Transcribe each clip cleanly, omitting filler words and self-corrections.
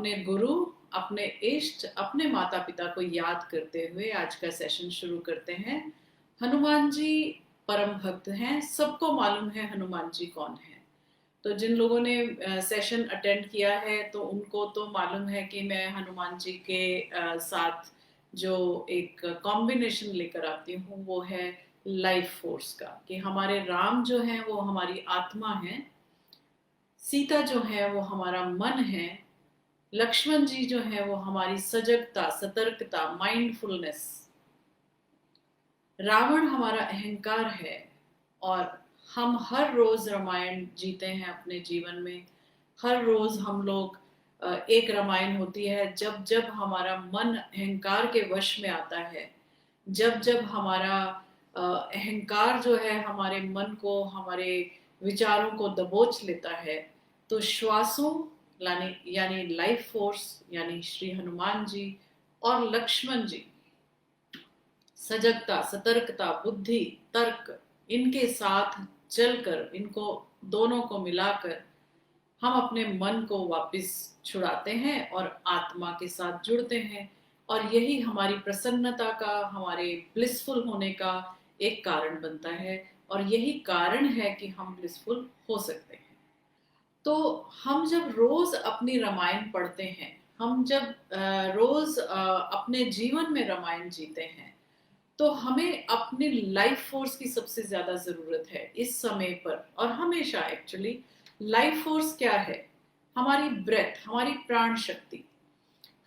अपने गुरु, अपने इष्ट, अपने माता पिता को याद करते हुए आज का सेशन शुरू करते हैं। हनुमान जी परम भक्त हैं, सबको मालूम है हनुमान जी कौन है। तो जिन लोगों ने सेशन अटेंड किया है तो उनको तो मालूम है कि मैं हनुमान जी के साथ जो एक कॉम्बिनेशन लेकर आती हूँ वो है लाइफ फोर्स का, कि हमारे राम जो हैं वो हमारी आत्मा है, सीता जो है वो हमारा मन है, लक्ष्मण जी जो है वो हमारी सजगता, सतर्कता, माइंडफुलनेस, रावण हमारा अहंकार है। और हम हर रोज रामायण जीते हैं अपने जीवन में। हर रोज हम लोग एक रामायण होती है जब जब हमारा मन अहंकार के वश में आता है, जब जब हमारा अहंकार जो है हमारे मन को, हमारे विचारों को दबोच लेता है, तो श्वासों यानी यानी लाइफ फोर्स यानी श्री हनुमान जी और लक्ष्मण जी, सजगता, सतर्कता, बुद्धि, तर्क, इनके साथ चलकर, इनको दोनों को मिलाकर हम अपने मन को वापस छुड़ाते हैं और आत्मा के साथ जुड़ते हैं। और यही हमारी प्रसन्नता का, हमारे ब्लिसफुल होने का एक कारण बनता है, और यही कारण है कि हम ब्लिसफुल हो सकते हैं। तो हम जब रोज अपनी रामायण पढ़ते हैं, हम जब रोज अपने जीवन में रामायण जीते हैं, तो हमें अपनी लाइफ फोर्स की सबसे ज्यादा जरूरत है इस समय पर, और हमेशा। एक्चुअली लाइफ फोर्स क्या है? हमारी ब्रेथ, हमारी प्राण शक्ति।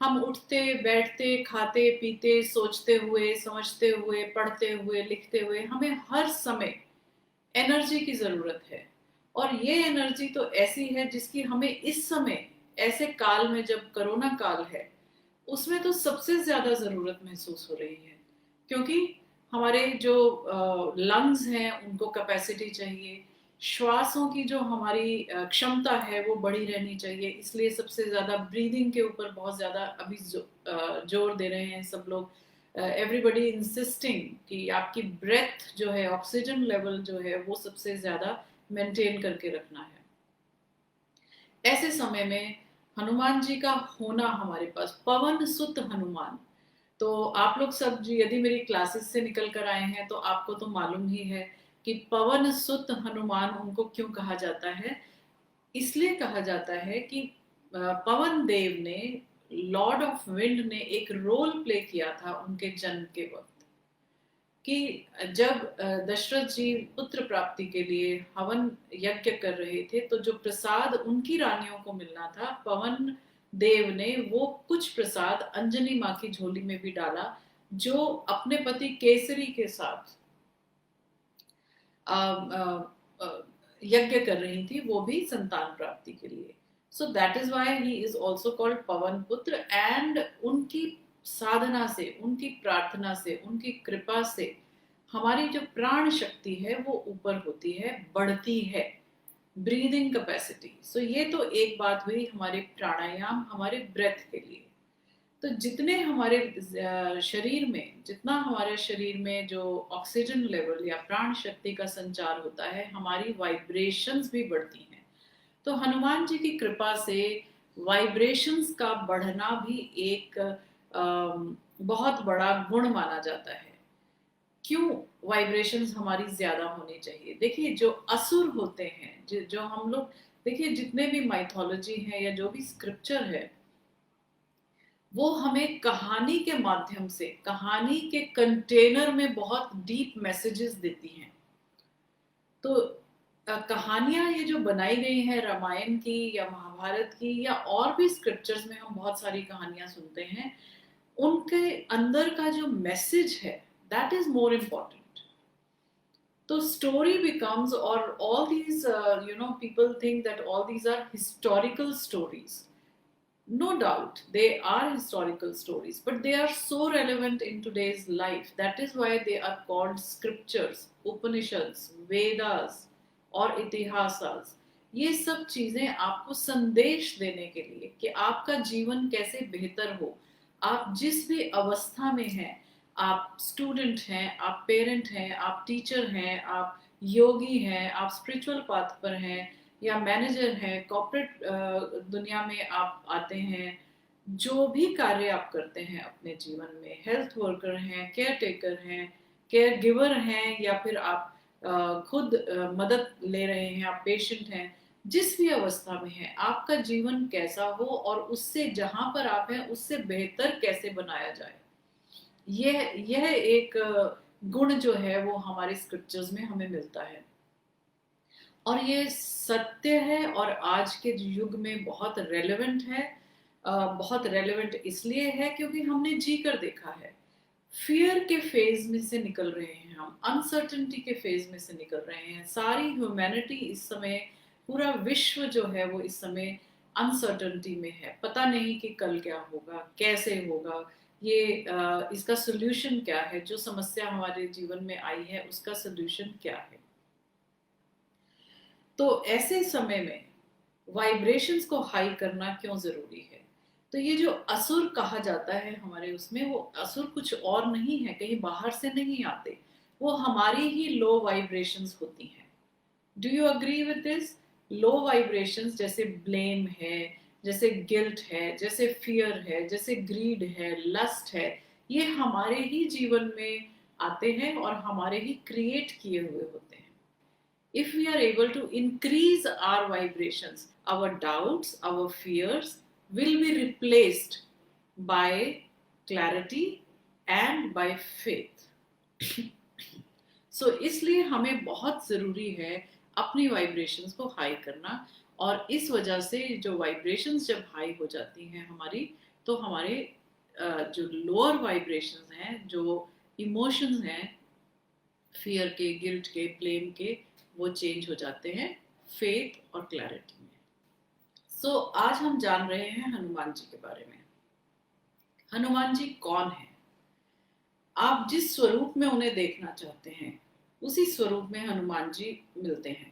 हम उठते बैठते, खाते पीते, सोचते हुए, समझते हुए, पढ़ते हुए, लिखते हुए, हमें हर समय एनर्जी की जरूरत है। और ये एनर्जी तो ऐसी है जिसकी हमें इस समय, ऐसे काल में जब कोरोना काल है, उसमें तो सबसे ज्यादा जरूरत महसूस हो रही है। क्योंकि हमारे जो लंग्स हैं उनको कैपेसिटी चाहिए, श्वासों की जो हमारी क्षमता है वो बढ़ी रहनी चाहिए। इसलिए सबसे ज्यादा ब्रीदिंग के ऊपर बहुत ज्यादा अभी जोर दे रहे हैं सब लोग। एवरीबडी इंसिस्टिंग कि आपकी ब्रेथ जो है, ऑक्सीजन लेवल जो है वो सबसे ज्यादा मेंटेन करके रखना है। ऐसे समय में हनुमान जी का होना हमारे पास, पवन सुत हनुमान। तो आप लोग सब जी यदि मेरी क्लासेस से निकल कर आए हैं तो आपको तो मालूम ही है कि पवन सुत हनुमान उनको क्यों कहा जाता है। इसलिए कहा जाता है कि पवन देव ने, लॉर्ड ऑफ विंड ने एक रोल प्ले किया था उनके जन्म के वक्त, कि जब दशरथ जी पुत्र प्राप्ति के लिए हवन यज्ञ कर रहे थे, तो जो प्रसाद उनकी रानियों को मिलना था, पवन देव ने वो कुछ प्रसाद अंजनी माँ की झोली में भी डाला, जो अपने पति केसरी के साथ यज्ञ कर रही थी, वो भी संतान प्राप्ति के लिए। So that is why he is also called Pawan Putra. And उनकी साधना से, उनकी प्रार्थना से, उनकी कृपा से हमारी जो प्राण शक्ति है वो ऊपर होती है, बढ़ती है, ब्रीदिंग कैपेसिटी। सो ये तो एक बात हुई हमारे प्राणायाम, हमारे ब्रेथ के लिए। तो जितने हमारे शरीर में, जितना हमारे शरीर में जो ऑक्सीजन लेवल या प्राण शक्ति का संचार होता है, हमारी वाइब्रेशंस भी बढ़ती हैं। तो हनुमान जी की कृपा से वाइब्रेशंस का बढ़ना भी एक बहुत बड़ा गुण माना जाता है। क्यों वाइब्रेशंस हमारी ज्यादा होनी चाहिए? देखिए, जो असुर होते हैं, जो हम लोग, देखिए जितने भी माइथोलॉजी है या जो भी स्क्रिप्चर है, वो हमें कहानी के माध्यम से, कहानी के कंटेनर में बहुत डीप मैसेजेस देती हैं। तो कहानियां ये जो बनाई गई हैं रामायण की या महाभारत की, या और भी स्क्रिप्चर्स में हम बहुत सारी कहानियां सुनते हैं, उनके अंदर का जो मैसेज है, दैट इज मोर इम्पोर्टेंट। तो स्टोरी बिकम्स, और all these people think that all these are historical stories. No doubt, they are historical stories, but they are so relevant in today's life. That is why they are called scriptures, Upanishads, Vedas और इतिहासास। ये सब चीजें आपको संदेश देने के लिए कि आपका जीवन कैसे बेहतर हो। आप जिस भी अवस्था में हैं, आप स्टूडेंट हैं, आप पेरेंट हैं, आप टीचर हैं, आप योगी हैं, आप स्पिरिचुअल पाथ पर हैं, या मैनेजर हैं, कॉर्पोरेट दुनिया में आप आते हैं, जो भी कार्य आप करते हैं अपने जीवन में, हेल्थ वर्कर हैं, केयर टेकर हैं, केयर गिवर हैं, या फिर आप खुद मदद ले रहे हैं, आप पेशेंट हैं, जिस भी अवस्था में है, आपका जीवन कैसा हो और उससे जहां पर आप हैं उससे बेहतर कैसे बनाया जाए, यह एक गुण जो है वो हमारे स्क्रिप्चर्स में हमें मिलता है। और ये सत्य है और आज के युग में बहुत रेलेवेंट है। बहुत रेलेवेंट इसलिए है क्योंकि हमने जी कर देखा है। फियर के फेज में से निकल रहे हैं हम, अनसर्टेनिटी के फेज में से निकल रहे हैं। सारी ह्यूमैनिटी इस समय, पूरा विश्व जो है वो इस समय अनसर्टेनिटी में है। पता नहीं कि कल क्या होगा, कैसे होगा, ये इसका सोल्यूशन क्या है, जो समस्या हमारे जीवन में आई है उसका सोल्यूशन क्या है। तो ऐसे समय में वाइब्रेशंस को हाई करना क्यों जरूरी है? तो ये जो असुर कहा जाता है हमारे उसमें, वो असुर कुछ और नहीं है, कहीं बाहर से नहीं आते, वो हमारी ही लो वाइब्रेशंस होती हैं। Do you agree with this? Low vibrations जैसे ब्लेम है, जैसे गिल्ट है, जैसे फियर है, जैसे ग्रीड है, लस्ट है, ये हमारे ही जीवन में आते हैं और हमारे ही क्रिएट किए हुए होते हैं। If we are able to increase our vibrations, our doubts, our fears will be replaced by clarity and by faith. So इसलिए हमें बहुत ज़रूरी है अपनी वाइब्रेशंस को हाई करना। और इस वजह से जो वाइब्रेशंस जब हाई हो जाती हैं हमारी, तो हमारे जो लोअर वाइब्रेशंस हैं, जो इमोशंस हैं, फियर के, गिल्ट के, ब्लेम के, वो चेंज हो जाते हैं फेथ और क्लैरिटी में। सो आज हम जान रहे हैं हनुमान जी के बारे में। हनुमान जी कौन है? आप जिस स्वरूप में उन्हें देखना चाहते हैं उसी स्वरूप में हनुमान जी मिलते हैं,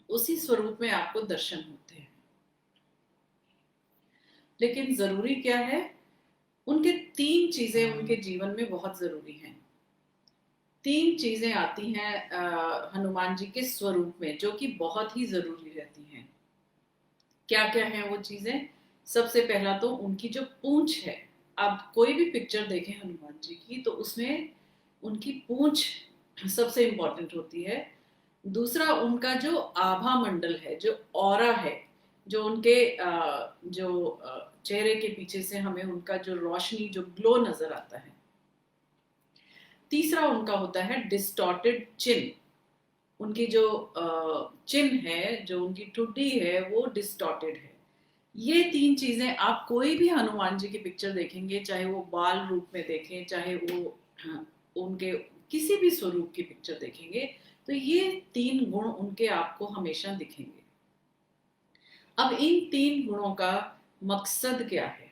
उसी स्वरूप में आपको दर्शन होते हैं। लेकिन जरूरी क्या है? उनके तीन चीजें उनके जीवन में बहुत जरूरी हैं। तीन चीजें आती हैं हनुमान जी के स्वरूप में जो कि बहुत ही जरूरी रहती हैं। क्या क्या हैं वो चीजें? सबसे पहला तो उनकी जो पूंछ है। आप कोई भी पिक्चर देखें हनुमान जी की तो उसमें उनकी पूंछ सबसे इंपॉर्टेंट होती है। दूसरा उनका जो आभा मंडल है, जो ऑरा है, जो उनके चेहरे के पीछे से हमें उनका जो रोशनी, जो ग्लो नजर आता है। तीसरा उनका होता है डिस्टॉर्टेड चिन। उनकी जो चिन है, जो उनकी ठुड्डी है, वो डिस्टॉर्टेड है। ये तीन चीजें आप कोई भी हनुमान जी की पिक्चर देखेंगे, चाहे वो बाल रूप में देखें, चाहे वो उनके किसी भी स्वरूप की पिक्चर देखेंगे, तो ये तीन गुण उनके आपको हमेशा दिखेंगे। अब इन तीन गुणों का मकसद क्या है?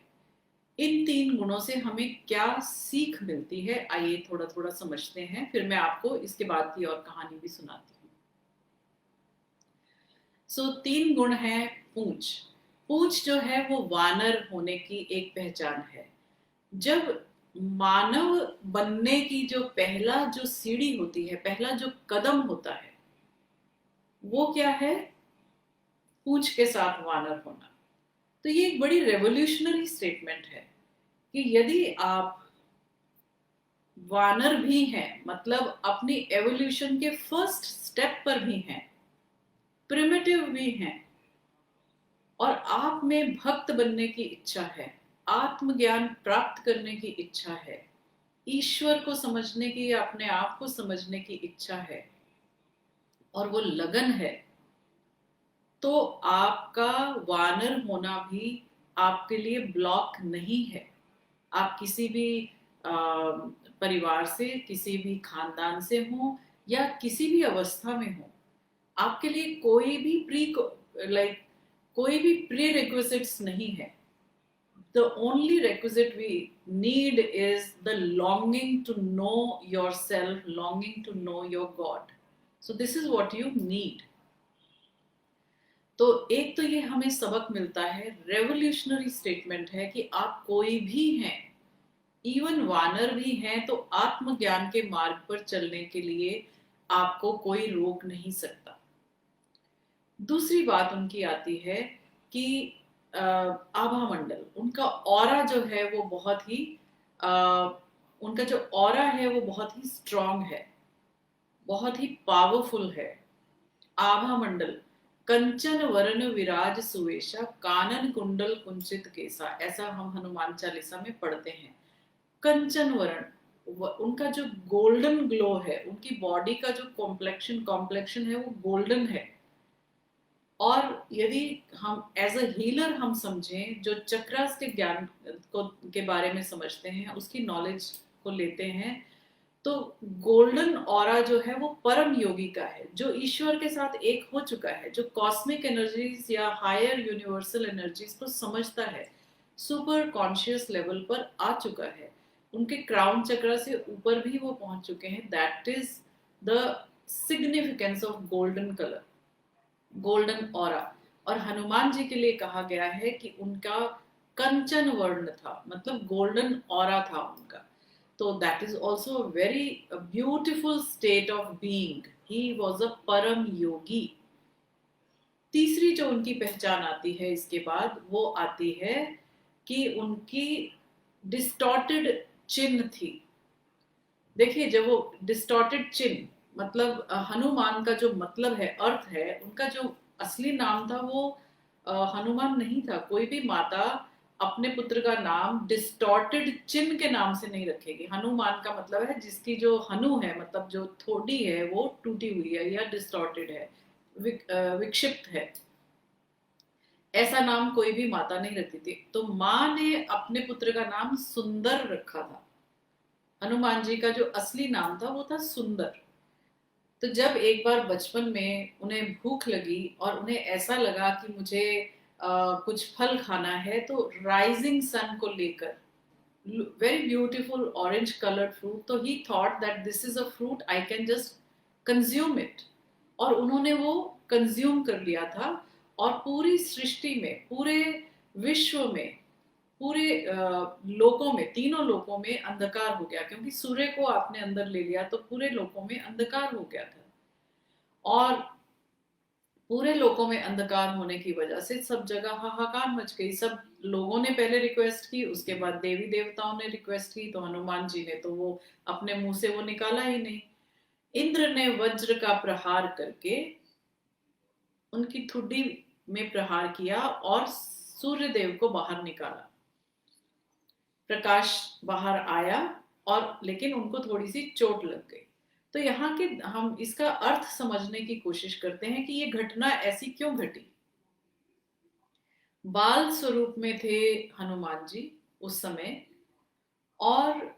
इन तीन गुणों से हमें क्या सीख मिलती है, आइए थोड़ा थोड़ा समझते हैं, फिर मैं आपको इसके बाद की और कहानी भी सुनाती हूँ। तीन गुण है पूंछ। पूंछ जो है वो वानर होने की एक पहचान है। जब मानव बनने की जो पहला जो सीढ़ी होती है, पहला जो कदम होता है, वो क्या है? पूंछ के साथ वानर होना। तो ये एक बड़ी रेवोल्यूशनरी स्टेटमेंट है कि यदि आप वानर भी हैं, मतलब अपनी एवोल्यूशन के फर्स्ट स्टेप पर भी हैं, प्रिमिटिव भी हैं, और आप में भक्त बनने की इच्छा है, आत्मज्ञान प्राप्त करने की इच्छा है, ईश्वर को समझने की, अपने आप को समझने की इच्छा है, और वो लगन है, तो आपका वानर होना भी आपके लिए ब्लॉक नहीं है। आप किसी भी परिवार से, किसी भी खानदान से हो या किसी भी अवस्था में हो, आपके लिए कोई भी कोई भी प्री रिक्विजिट्स नहीं है। The only requisite we need is the longing to know yourself, longing to know your God. So this is what you need. तो एक तो ये हमें सबक मिलता है, रेवोल्यूशनरी स्टेटमेंट है कि आप कोई भी हैं, इवन वानर भी हैं, तो आत्मज्ञान के मार्ग पर चलने के लिए आपको कोई रोक नहीं सकता। दूसरी बात उनकी आती है कि आभा मंडल, उनका ऑरा जो है वो बहुत ही अ, उनका जो ऑरा है वो बहुत ही स्ट्रांग है, बहुत ही पावरफुल है। आभा मंडल, कंचन वरण विराज सुवेशा, कानन कुंडल कुंचित केसा, ऐसा हम हनुमान चालीसा में पढ़ते हैं। कंचन वरण, उनका जो गोल्डन ग्लो है, उनकी बॉडी का जो कॉम्प्लेक्शन कॉम्प्लेक्शन है वो गोल्डन है। और यदि हम एज अ हीलर हम समझें, जो चक्रास के ज्ञान को के बारे में समझते हैं, उसकी नॉलेज को लेते हैं, तो गोल्डन ऑरा जो है वो परम योगी का है, जो ईश्वर के साथ एक हो चुका है, जो कॉस्मिक एनर्जीज या हायर यूनिवर्सल एनर्जीज को समझता है, सुपर कॉन्शियस लेवल पर आ चुका है, उनके क्राउन चक्र से ऊपर भी वो पहुंच चुके हैं। That is the significance of golden colour, golden aura. और हनुमान जी के लिए कहा गया है कि उनका कंचन वर्ण था, मतलब गोल्डन ऑरा था उनका। तो that is also very beautiful state of being. He was a परम योगी। तीसरी जो उनकी पहचान आती है इसके बाद, वो आती है कि उनकी डिस्टॉर्टेड चिन्ह थी। देखिए, जब वो डिस्टॉर्टेड चिन्ह, मतलब हनुमान का जो मतलब है, अर्थ है, उनका जो असली नाम था वो हनुमान नहीं था। कोई भी माता अपने पुत्र का नाम डिस्टॉर्टेड चिन्ह के नाम से नहीं रखेगी। हनुमान का मतलब है जिसकी जो हनु है, मतलब जो थोड़ी है वो टूटी हुई है या डिस्टॉर्टेड है, विक्षिप्त है, ऐसा नाम कोई भी माता नहीं रखती थी। तो माँ ने अपने पुत्र का नाम सुंदर रखा था। हनुमान जी का जो असली नाम था वो था सुंदर। तो जब एक बार बचपन में उन्हें भूख लगी और उन्हें ऐसा लगा कि मुझे कुछ फल खाना है, तो राइजिंग सन को लेकर, very beautiful orange coloured fruit, तो he thought that this is a fruit, I can just consume it. और उन्होंने वो कंज्यूम कर लिया था। और पूरी सृष्टि में, पूरे विश्व में, पूरे लोकों में, तीनों लोकों में अंधकार हो गया, क्योंकि सूर्य को आपने अंदर ले लिया तो पूरे लोकों में अंधकार हो गया था। और पूरे लोकों में अंधकार होने की वजह से सब जगह हाहाकार मच गई। सब लोगों ने पहले रिक्वेस्ट की, उसके बाद देवी देवताओं ने रिक्वेस्ट की, तो हनुमान जी ने तो वो अपने मुंह से वो निकाला ही नहीं। इंद्र ने वज्र का प्रहार करके उनकी ठुड्डी में प्रहार किया और सूर्य देव को बाहर निकाला। प्रकाश बाहर आया, और लेकिन उनको थोड़ी सी चोट लग गई। तो यहाँ के हम इसका अर्थ समझने की कोशिश करते हैं कि ये घटना ऐसी क्यों घटी। बाल स्वरूप में थे हनुमान जी उस समय, और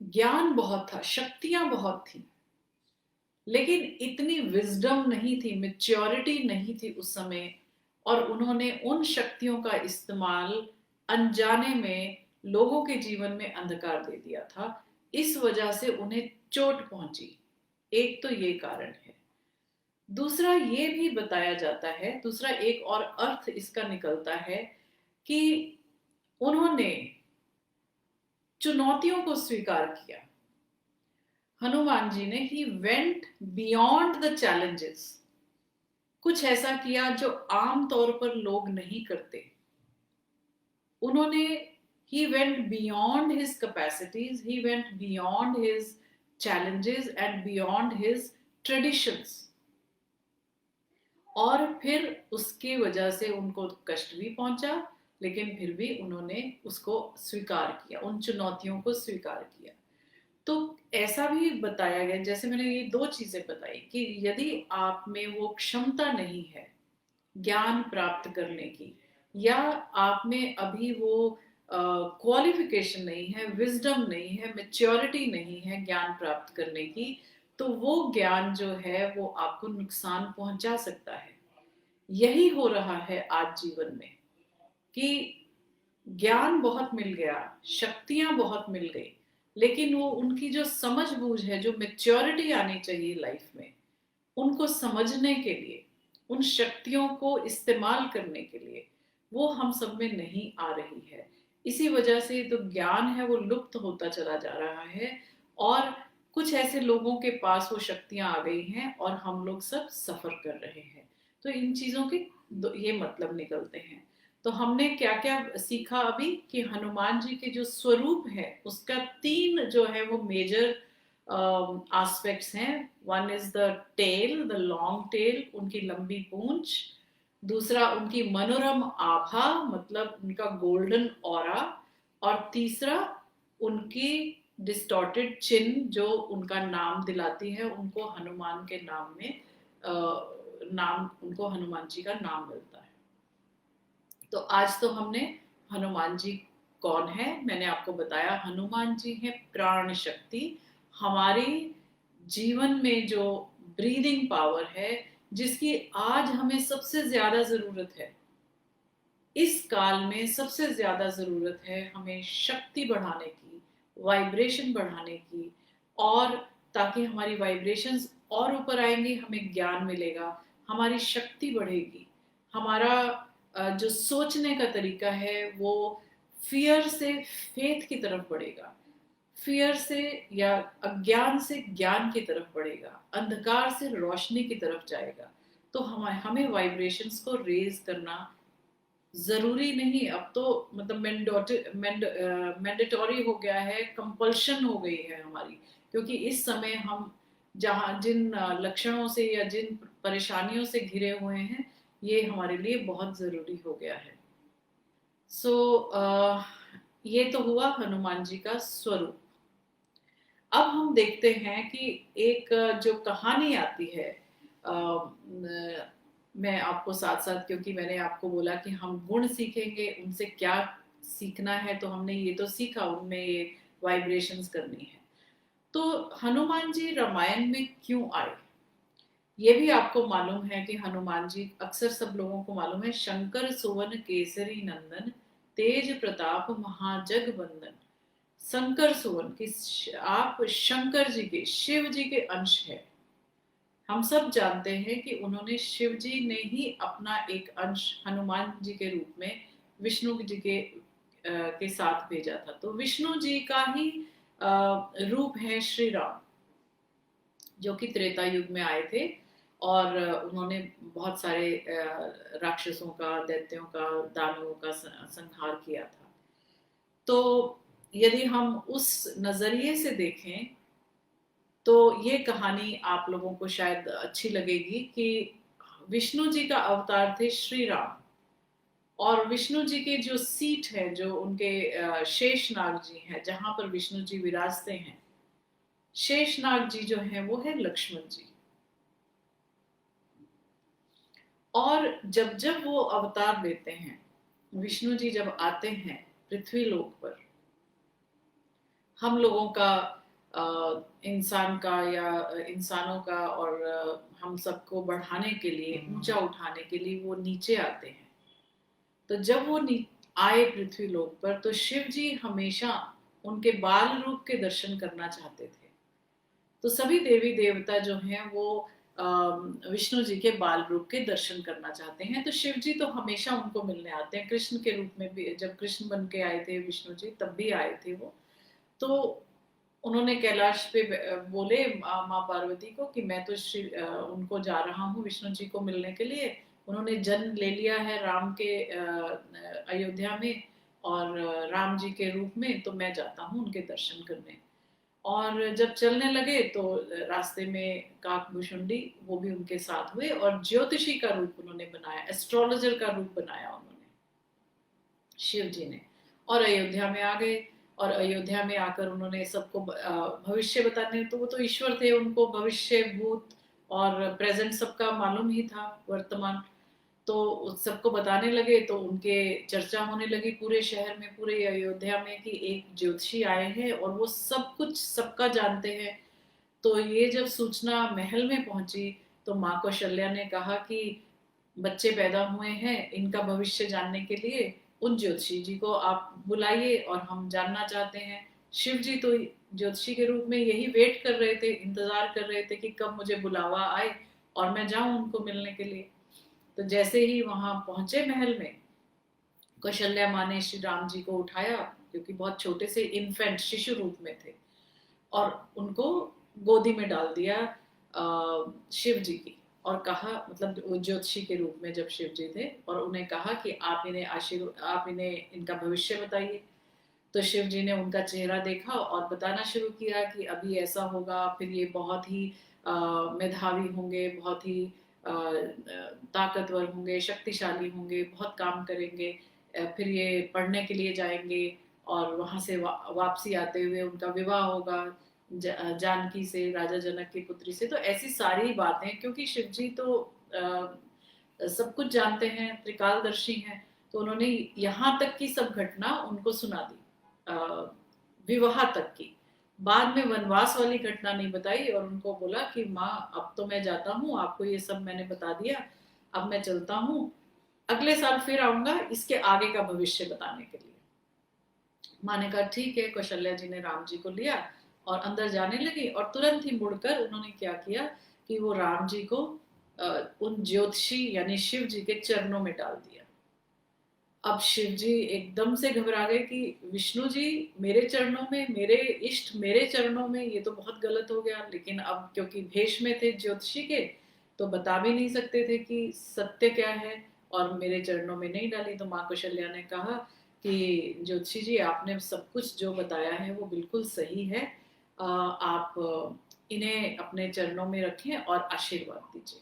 ज्ञान बहुत था, शक्तियां बहुत थी, लेकिन इतनी विजडम नहीं थी, मेच्योरिटी नहीं थी उस समय। और उन्होंने उन शक्तियों का इस्तेमाल अनजाने में लोगों के जीवन में अंधकार दे दिया था। इस वजह से उन्हें चोट पहुंची। एक तो ये कारण है। दूसरा ये भी बताया जाता है, दूसरा एक और अर्थ इसका निकलता है कि उन्होंने चुनौतियों को स्वीकार किया। हनुमान जी ने he went beyond the challenges, कुछ ऐसा किया जो आम तौर पर लोग नहीं करते। उन्होंने he went beyond his capacities, he went beyond his challenges and beyond his traditions। और फिर उसकी वजह से उनको कष्ट भी पहुंचा, लेकिन फिर भी उन्होंने उसको स्वीकार किया, उन चुनौतियों को स्वीकार किया। तो ऐसा भी बताया गया, जैसे मैंने ये दो चीजें बताई, कि यदि आप में वो क्षमता नहीं है ज्ञान प्राप्त करने की, या आप में अभी वो क्वालिफिकेशन नहीं है, विजडम नहीं है, मेच्योरिटी नहीं है ज्ञान प्राप्त करने की, तो वो ज्ञान जो है वो आपको नुकसान पहुंचा सकता है। यही हो रहा है आज जीवन में, कि ज्ञान बहुत मिल गया, शक्तियां बहुत मिल गई, लेकिन वो उनकी जो समझ बूझ है, जो मेच्योरिटी आनी चाहिए लाइफ में, उनको समझने के लिए, उन शक्तियों को इस्तेमाल करने के लिए, वो हम सब में नहीं आ रही है। इसी वजह से तो ज्ञान है वो लुप्त होता चला जा रहा है, और कुछ ऐसे लोगों के पास वो शक्तियां आ गई हैं और हम लोग सब सफर कर रहे हैं। तो इन चीजों के ये मतलब निकलते हैं। तो हमने क्या क्या सीखा अभी कि हनुमान जी के जो स्वरूप है उसका 3 जो है वो मेजर एस्पेक्ट्स हैं। One is the tail, the long tail, उनकी लंबी पूंछ। दूसरा उनकी मनोरम आभा, मतलब उनका गोल्डन ऑरा। और तीसरा उनकी डिस्टॉर्टेड चिन्ह जो उनका नाम दिलाती है उनको हनुमान के नाम में, नाम उनको हनुमान जी का नाम मिलता है। तो आज तो हमने हनुमान जी कौन है मैंने आपको बताया। हनुमान जी है प्राण शक्ति, हमारी जीवन में जो ब्रीदिंग पावर है, जिसकी आज हमें सबसे ज्यादा जरूरत है। इस काल में सबसे ज्यादा जरूरत है हमें शक्ति बढ़ाने की, वाइब्रेशन बढ़ाने की, और ताकि हमारी वाइब्रेशंस और ऊपर आएंगी, हमें ज्ञान मिलेगा, हमारी शक्ति बढ़ेगी, हमारा जो सोचने का तरीका है वो फियर से फेथ की तरफ बढ़ेगा, फियर से या अज्ञान से ज्ञान की तरफ बढ़ेगा, अंधकार से रोशनी की तरफ जाएगा। तो हमें वाइब्रेशंस को रेज करना जरूरी नहीं, अब तो मतलब मैंडेटोरी हो गया है, कंपल्शन हो गई है हमारी। क्योंकि इस समय हम जहाँ जिन लक्षणों से या जिन परेशानियों से घिरे हुए हैं, ये हमारे लिए बहुत जरूरी हो गया है। सो ये तो हुआ हनुमान जी का स्वरूप। अब हम देखते हैं कि एक जो कहानी आती है, मैं आपको साथ साथ, क्योंकि मैंने आपको बोला कि हम गुण सीखेंगे, उनसे क्या सीखना है, तो हमने ये तो सीखा उनमें ये वाइब्रेशंस करनी है। तो हनुमान जी रामायण में क्यों आए, ये भी आपको मालूम है कि हनुमान जी, अक्सर सब लोगों को मालूम है, शंकर सुवन केसरी नंदन, तेज प्रताप महाजग वंदन। शंकर सुवन की, आप शंकर जी के, शिव जी के अंश है। हम सब जानते हैं कि उन्होंने, शिव जी ने ही अपना एक अंश हनुमान जी के रूप में विष्णु जी के साथ भेजा था। तो विष्णु जी का ही रूप है श्री राम, जो कि त्रेता युग में आए थे, और उन्होंने बहुत सारे राक्षसों का, दैत्यों का, दानवों का संहार किया था। तो यदि हम उस नजरिए से देखें तो ये कहानी आप लोगों को शायद अच्छी लगेगी कि विष्णु जी का अवतार थे श्री राम, और विष्णु जी के जो सीट है, जो उनके शेषनाग जी हैं, जहां पर विष्णु जी विराजते हैं, शेषनाग जी जो हैं वो है लक्ष्मण जी। और जब जब वो अवतार लेते हैं, विष्णु जी जब आते हैं पृथ्वी लोक पर, हम लोगों का, इंसान का या इंसानों का, और हम सबको बढ़ाने के लिए, ऊंचा उठाने के लिए वो नीचे आते हैं। तो जब वो आए पृथ्वी लोक पर, तो शिव जी हमेशा उनके बाल रूप के दर्शन करना चाहते थे। तो सभी देवी देवता जो हैं वो विष्णु जी के बाल रूप के दर्शन करना चाहते हैं। तो शिव जी तो हमेशा उनको मिलने आते हैं, कृष्ण के रूप में भी, जब कृष्ण बन के आए थे विष्णु जी तब भी आए थे वो। तो उन्होंने कैलाश पे बोले माँ पार्वती को कि मैं तो उनको जा रहा हूँ विष्णु जी को मिलने के लिए। उन्होंने जन्म ले लिया है राम के अयोध्या में, और राम जी के रूप में, तो मैं जाता हूँ उनके दर्शन करने। और जब चलने लगे तो रास्ते में काकभूषुंडी वो भी उनके साथ हुए, और ज्योतिषी का रूप उन्होंने बनाया, एस्ट्रोलॉजर का रूप बनाया उन्होंने, शिव जी ने, और अयोध्या में आ गए। और अयोध्या में आकर उन्होंने सबको भविष्य बताने, तो वो तो ईश्वर थे, उनको भविष्य, भूत और प्रेजेंट सबका मालूम ही था, वर्तमान। तो सबको बताने लगे, तो उनके चर्चा होने लगी पूरे शहर में, पूरे अयोध्या में, कि एक ज्योतिषी आए हैं और वो सब कुछ सबका जानते हैं। तो ये जब सूचना महल में पहुंची, तो माँ कौशल्या ने कहा कि बच्चे पैदा हुए हैं, इनका भविष्य जानने के लिए उन ज्योतिषी जी को आप बुलाइए, और हम जानना चाहते हैं। शिव जी तो ज्योतिषी के रूप में यही वेट कर रहे थे, इंतजार कर रहे थे कि कब मुझे बुलावा आए और मैं जाऊं उनको मिलने के लिए। तो जैसे ही वहां पहुंचे महल में, कौशल्या माँ ने श्री राम जी को उठाया, क्योंकि बहुत छोटे से इन्फेंट, शिशु रूप में थे, और उनको गोदी में डाल दिया शिव जी की। और कहा, मतलब वो ज्योतिषी के रूप में जब शिव जी थे, और उन्हें कहा कि आप इन्हें इनका भविष्य बताइए। तो शिव जी ने उनका चेहरा देखा और बताना शुरू किया कि अभी ऐसा होगा, फिर ये बहुत ही मेधावी होंगे, बहुत ही ताकतवर होंगे, शक्तिशाली होंगे, बहुत काम करेंगे, फिर ये पढ़ने के लिए जाएंगे और वहां से वापसी आते हुए उनका विवाह होगा जानकी से, राजा जनक की पुत्री से। तो ऐसी सारी बातें, क्योंकि शिव जी तो सब कुछ जानते हैं, त्रिकालदर्शी हैं, तो उन्होंने यहाँ तक की सब घटना उनको सुना दी, विवाह तक की। बाद में वनवास वाली घटना नहीं बताई और उनको बोला कि माँ अब तो मैं जाता हूँ, आपको ये सब मैंने बता दिया, अब मैं चलता हूँ, अगले साल फिर आऊंगा इसके आगे का भविष्य बताने के लिए। माँ ने कहा ठीक है। कौशल्या जी ने राम जी को लिया और अंदर जाने लगी, और तुरंत ही मुड़कर उन्होंने क्या किया कि वो राम जी को उन ज्योतिषी यानी शिव जी के चरणों में डाल दिया। अब शिव जी एकदम से घबरा गए कि विष्णु जी मेरे चरणों में, मेरे इष्ट मेरे चरणों में, ये तो बहुत गलत हो गया। लेकिन अब क्योंकि भेष में थे ज्योतिषी के, तो बता भी नहीं सकते थे कि सत्य क्या है, और मेरे चरणों में नहीं डाली। तो माँ कौशल्या ने कहा कि ज्योतिषी जी आपने सब कुछ जो बताया है वो बिल्कुल सही है, आप इन्हें अपने चरणों में रखें और आशीर्वाद दीजिए।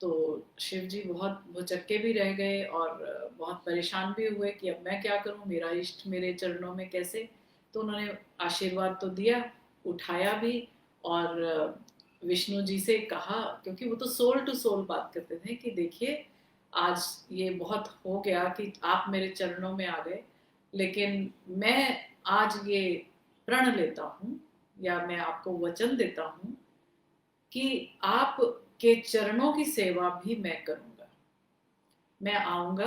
तो शिव जी बहुत भुचक्के भी रह गए और बहुत परेशान भी हुए कि अब मैं क्या करूं, मेरा इष्ट मेरे चरणों में कैसे। तो उन्होंने आशीर्वाद तो दिया, उठाया भी, और विष्णु जी से कहा, क्योंकि वो तो सोल टू सोल बात करते थे, कि देखिए आज ये बहुत हो गया कि आप मेरे चरणों में आ गए, लेकिन मैं आज ये प्रण लेता हूँ, या मैं आपको वचन देता हूँ कि आप के चरणों की सेवा भी मैं करूंगा। मैं आऊंगा,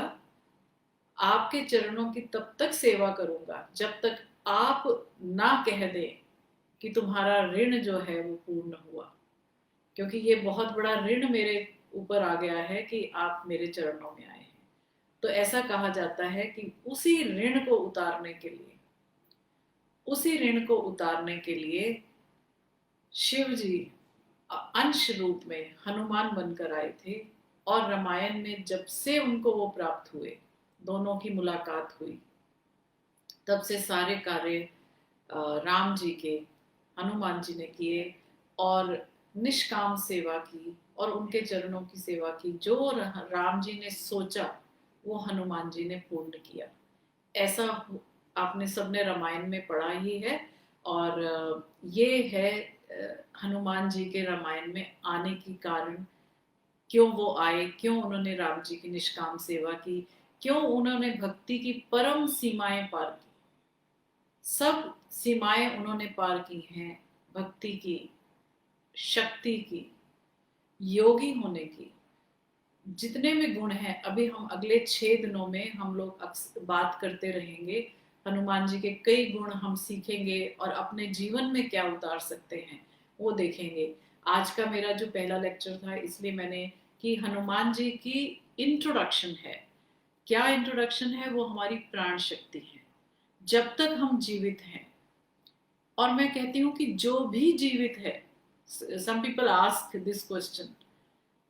आपके चरणों की तब तक सेवा करूंगा जब तक आप ना कह दें कि तुम्हारा ऋण जो है वो पूर्ण हुआ, क्योंकि ये बहुत बड़ा ऋण मेरे ऊपर आ गया है कि आप मेरे चरणों में आए हैं। तो ऐसा कहा जाता है कि उसी ऋण को उतारने के लिए शिव जी अंश रूप में हनुमान बनकर आए थे, और रामायण में जब से उनको वो प्राप्त हुए, दोनों की मुलाकात हुई, तब से सारे कार्य राम जी के हनुमान जी ने किए, और निष्काम सेवा की और उनके चरणों की सेवा की। जो राम जी ने सोचा वो हनुमान जी ने पूर्ण किया। ऐसा आपने सबने रामायण में पढ़ा ही है, और ये है हनुमान जी के रामायण में आने की कारण, क्यों वो आए, क्यों उन्होंने राम जी की निष्काम सेवा की, क्यों उन्होंने भक्ति की परम सीमाएं पार की। सब सीमाएं उन्होंने पार की हैं, भक्ति की, शक्ति की, योगी होने की, जितने भी गुण हैं। अभी हम अगले 6 दिनों में हम लोग बात करते रहेंगे, हनुमान जी के कई गुण हम सीखेंगे और अपने जीवन में क्या उतार सकते हैं वो देखेंगे। आज का मेरा जो पहला लेक्चर था, इसलिए मैंने कि हनुमान जी की इंट्रोडक्शन है। क्या इंट्रोडक्शन है? वो हमारी प्राण शक्ति है जब तक हम जीवित हैं। और मैं कहती हूँ कि जो भी जीवित है, some people ask this question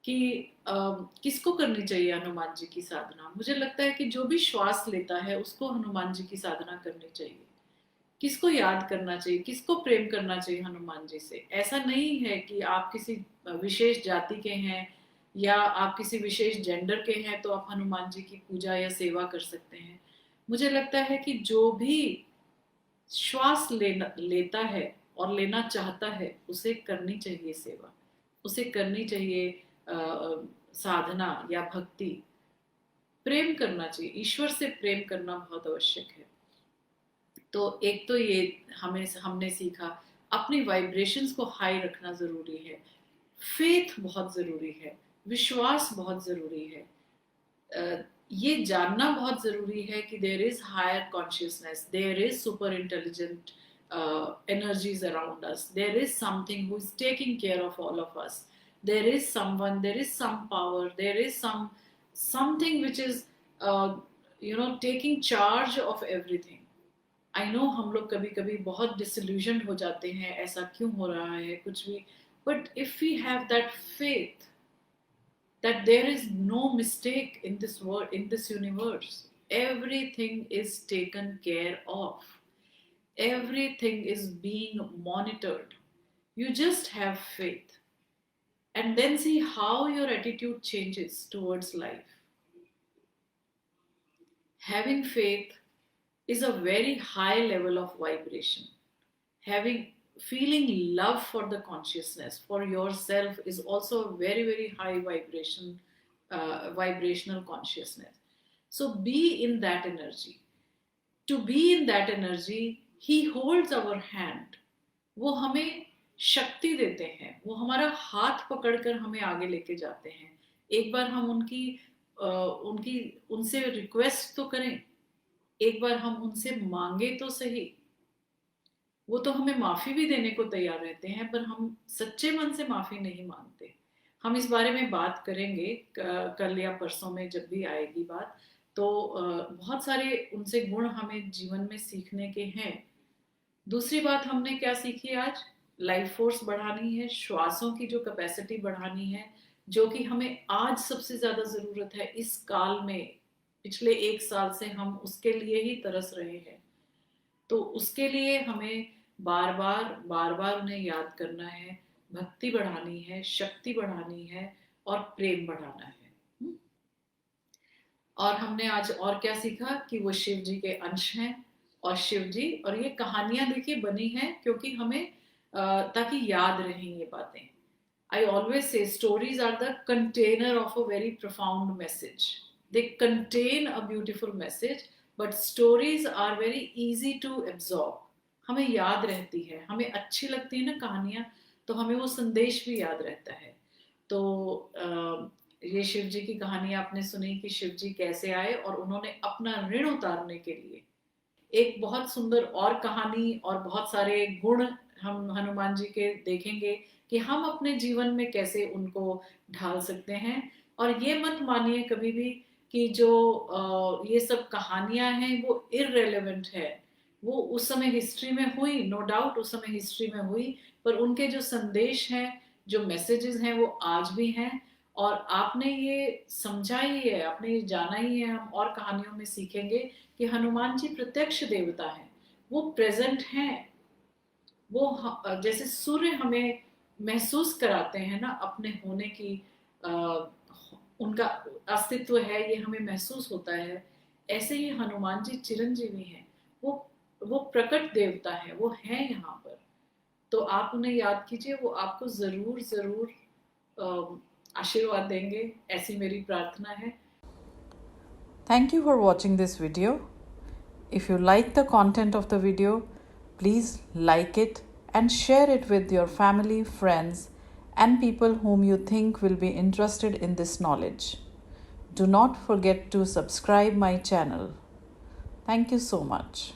कि किसको करनी चाहिए हनुमान जी की साधना। मुझे लगता है कि जो भी श्वास लेता है उसको हनुमान जी की साधना करनी चाहिए। किसको याद करना चाहिए, किसको प्रेम करना चाहिए हनुमान जी से। ऐसा नहीं है कि आप किसी विशेष जाति के हैं या आप किसी विशेष जेंडर के हैं तो आप हनुमान जी की पूजा या सेवा कर सकते हैं। मुझे लगता है कि जो भी श्वास लेता है और लेना चाहता है उसे करनी चाहिए सेवा, उसे करनी चाहिए साधना या भक्ति। प्रेम करना चाहिए, ईश्वर से प्रेम करना बहुत आवश्यक है। तो एक तो ये हमने सीखा, अपनी वाइब्रेशंस को हाई रखना जरूरी है, फेथ बहुत जरूरी है, विश्वास बहुत जरूरी है, ये जानना बहुत जरूरी है कि there is higher consciousness, there is super intelligent energies around us, there is something who is taking care of all of us, there is someone, there is some power, there is something which is taking charge of everything. I know हम लोग कभी कभी बहुत disillusion हो जाते हैं, ऐसा क्यों हो रहा है, कुछ भी But if we have that faith that there is no mistake in this world, in this universe, everything is taken care of, everything is being monitored. You just have faith and then see how your attitude changes towards life. Having faith is a very high level of vibration. Having feeling love for the consciousness for yourself is also a very very high vibrational consciousness. So be in that energy. To be in that energy, he holds our hand. वो हमें शक्ति देते हैं, वो हमारा हाथ पकड़कर हमें आगे लेके जाते हैं. एक बार हम उनसे रिक्वेस्ट तो करें, एक बार हम उनसे मांगे तो सही. वो तो हमें माफी भी देने को तैयार रहते हैं, पर हम सच्चे मन से माफी नहीं मांगते. हम इस बारे में बात करेंगे कल या परसों में, जब भी आएगी बात. तो बहुत सारे उनसे गुण हमें जीवन में सीखने के हैं. दूसरी बात हमने क्या सीखी आज? लाइफ फोर्स बढ़ानी है, श्वासों की जो कैपेसिटी बढ़ानी है, जो कि हमें आज सबसे ज्यादा जरूरत है इस काल में. पिछले 1 साल से हम उसके लिए ही तरस रहे हैं. तो उसके लिए हमें बार बार उन्हें याद करना है, भक्ति बढ़ानी है, शक्ति बढ़ानी है और प्रेम बढ़ाना है. और हमने आज और क्या सीखा कि वो शिव जी के अंश हैं और शिव जी, और ये कहानियां देखिए बनी हैं क्योंकि हमें ताकि याद रहें ये बातें. I always say stories are the container of a very profound message. They contain a beautiful message, but stories are very easy to absorb. हमें याद रहती है, हमें अच्छी लगती है ना कहानियां, तो हमें वो संदेश भी याद रहता है. तो ये शिव जी की कहानी आपने सुनी कि शिव जी कैसे आए और उन्होंने अपना ऋण उतारने के लिए. एक बहुत सुंदर और कहानी और बहुत सारे गुण हम हनुमान जी के देखेंगे कि हम अपने जीवन में कैसे उनको ढाल सकते हैं. और ये मत मानिए कभी भी कि जो ये सब कहानियां हैं वो इररेलेवेंट है. वो उस समय हिस्ट्री में हुई, नो डाउट उस समय हिस्ट्री में हुई, पर उनके जो संदेश हैं, जो मैसेजेस हैं, वो आज भी हैं. और आपने ये समझा ही है, आपने ये जाना ही है, हम और कहानियों में सीखेंगे कि हनुमान जी प्रत्यक्ष देवता हैं. वो प्रेजेंट हैं. वो जैसे सूर्य हमें महसूस कराते हैं ना अपने होने की, उनका अस्तित्व है ये हमें महसूस होता है. ऐसे ही हनुमान जी चिरंजीवी हैं. वो प्रकट देवता है, वो है यहाँ पर. तो आप उन्हें याद कीजिए, वो आपको जरूर जरूर आशीर्वाद देंगे, ऐसी मेरी प्रार्थना है. Thank you for watching this video. If you like the content of the video, please like it and share it with your family, friends, and people whom you think will be interested in this knowledge. Do not forget to subscribe my channel. Thank you so much.